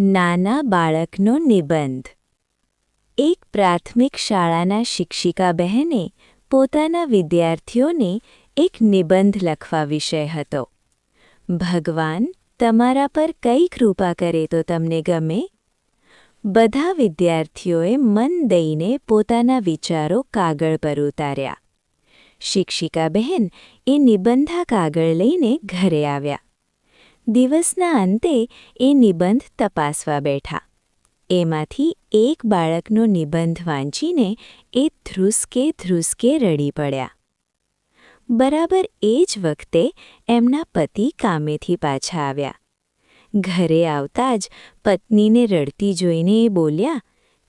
નાના બાળકનો નિબંધ. એક પ્રાથમિક શાળાના શિક્ષિકા બહેને પોતાના વિદ્યાર્થીઓને એક નિબંધ લખવા વિષય હતો. ભગવાન તમારા પર કઈ કૃપા કરે તો તમને ગમે? બધા વિદ્યાર્થીઓએ મન દઈને પોતાના વિચારો કાગળ પર ઉતાર્યા. શિક્ષિકા બહેન એ નિબંધા કાગળ લઈને ઘરે આવ્યા. દિવસના અંતે એ નિબંધ તપાસવા બેઠા. એમાંથી એક બાળકનો નિબંધ વાંચીને એ ધ્રુસકે રડી પડ્યા. બરાબર એ જ વખતે એમના પતિ કામેથી પાછા આવ્યા. ઘરે આવતા જ પત્નીને રડતી જોઈને એ બોલ્યા,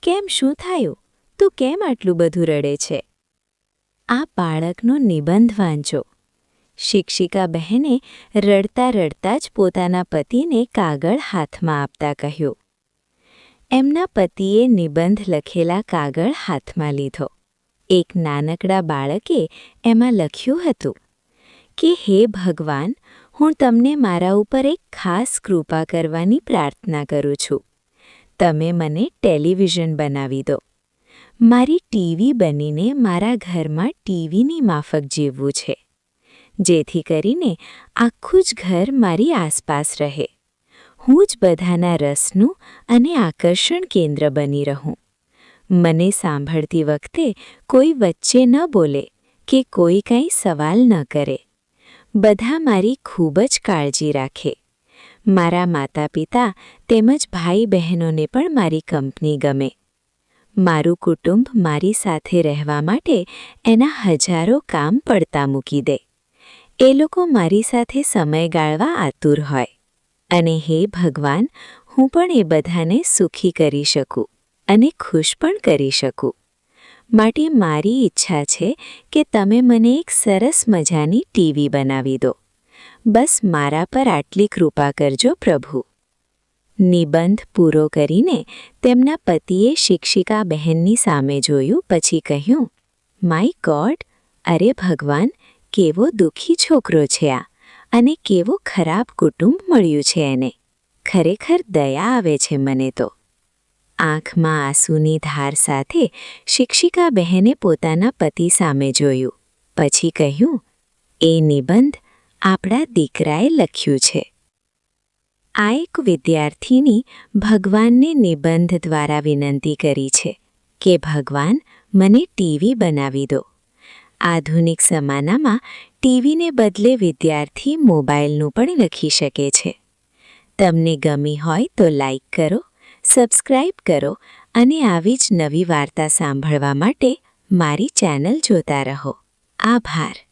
"કેમ, શું થયું? તું કેમ આટલું બધું રડે છે? આ બાળકનો નિબંધ વાંચો." શિક્ષિકા બહેને રડતા રડતા જ પોતાના પતિને કાગળ હાથમાં આપતા કહ્યું. એમના પતિએ નિબંધ લખેલા કાગળ હાથમાં લીધો. એક નાનકડા બાળકે એમાં લખ્યું હતું કે, "હે ભગવાન, હું તમને મારા ઉપર એક ખાસ કૃપા કરવાની પ્રાર્થના કરું છું. તમે મને ટેલિવિઝન બનાવી દો. મારી ટીવી બનીને મારા ઘરમાં ટીવીની માફક જીવવું છે, જેથી કરીને આખું જ ઘર મારી આસપાસ રહે. હું જ બધાના રસનું અને આકર્ષણ કેન્દ્ર બની રહું. મને સાંભળતી વખતે કોઈ વચ્ચે ન બોલે કે કોઈ કંઈ સવાલ ન કરે. બધા મારી ખૂબ જ કાળજી રાખે. મારા માતા પિતા તેમજ ભાઈ બહેનોને પણ મારી કંપની ગમે. મારું કુટુંબ મારી સાથે રહેવા માટે એના હજારો કામ પડતા મૂકી દે. એ લોકો મારી સાથે સમય ગાળવા આતુર હોય. અને હે ભગવાન, હું પણ એ બધાને સુખી કરી શકું અને ખુશ પણ કરી શકું. માટે મારી ઈચ્છા છે કે તમે મને એક સરસ મજાની ટીવી બનાવી દો. બસ મારા પર આટલી કૃપા કરજો પ્રભુ." નિબંધ પૂરો કરીને તેમના પતિએ શિક્ષિકા બહેનની સામે જોયું, પછી કહ્યું, "માય ગોડ, અરે ભગવાન, કેવો દુઃખી છોકરો છે આ, અને કેવો ખરાબ કુટુંબ મળ્યું છે એને. ખરેખર દયા આવે છે મને તો." આંખમાં આંસુની ધાર સાથે શિક્ષિકા બહેને પોતાના પતિ સામે જોયું, પછી કહ્યું, "એ નિબંધ આપણા દીકરાએ લખ્યું છે." આ એક વિદ્યાર્થીની ભગવાનને નિબંધ દ્વારા વિનંતી કરી છે કે, "ભગવાન, મને ટીવી બનાવી દો." આધુનિક જમાનામાં ટીવીને બદલે વિદ્યાર્થી મોબાઈલનું પણ લખી શકે છે. તમને ગમી હોય તો લાઈક કરો, સબસ્ક્રાઈબ કરો અને આવી જ નવી વાર્તા સાંભળવા માટે મારી ચેનલ જોતા રહો. આભાર.